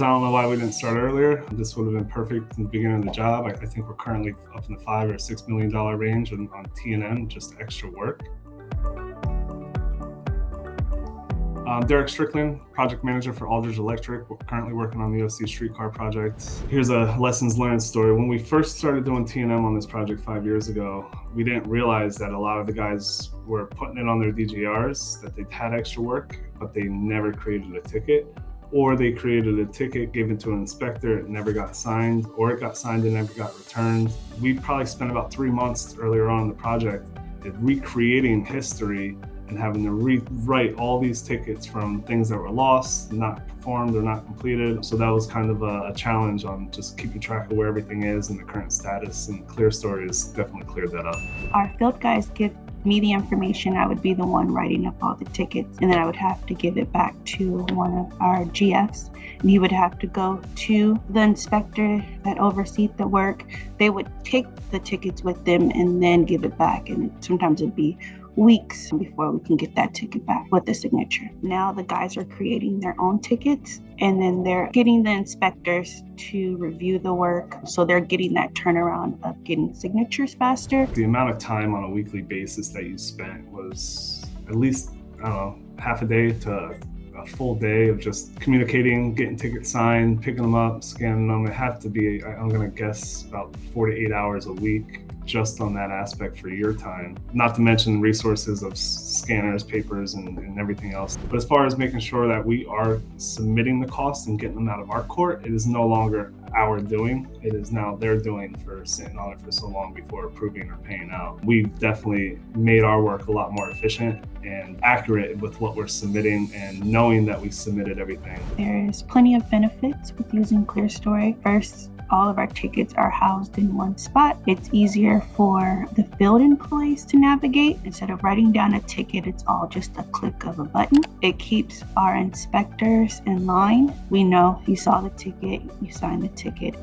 I don't know why we didn't start earlier. This would have been perfect in the beginning of the job. I think we're currently up in the $5 or $6 million range on T&M, just extra work. Derek Strickland, project manager for Aldridge Electric. We're currently working on the OC Streetcar project. Here's a lessons learned story. When we first started doing T&M on this project 5 years ago, we didn't realize that a lot of the guys were putting it on their DGRs, that they'd had extra work, but they never created a ticket. Or they created a ticket, gave it to an inspector, it never got signed, or it got signed and never got returned. We probably spent about 3 months earlier on in the project recreating history and having to rewrite all these tickets from things that were lost, not performed, or not completed. So that was kind of a challenge on just keeping track of where everything is and the current status, and Clearstory has definitely cleared that up. Our field guys give me the information. I would be the one writing up all the tickets, and then I would have to give it back to one of our GFs, and he would have to go to the inspector that oversees the work. They would take the tickets with them and then give it back, and sometimes it'd be weeks before we can get that ticket back with the signature. Now the guys are creating their own tickets, and then they're getting the inspectors to review the work. So they're getting that turnaround of getting signatures faster. The amount of time on a weekly basis that you spent was at least, I don't know, half a day to a full day of just communicating, getting tickets signed, picking them up, scanning them. It had to be, I'm gonna guess, about 4 to 8 hours a week just on that aspect for your time. Not to mention resources of scanners, papers, and everything else. But as far as making sure that we are submitting the costs and getting them out of our court, it is no longer our doing. It is now their doing for sitting on it for so long before approving or paying out. We've definitely made our work a lot more efficient and accurate with what we're submitting and knowing that we submitted everything. There's plenty of benefits with using Clearstory. First, all of our tickets are housed in one spot. It's easier for the field employees to navigate. Instead of writing down a ticket, it's all just a click of a button. It keeps our inspectors in line. We know you saw the ticket, you signed the ticket.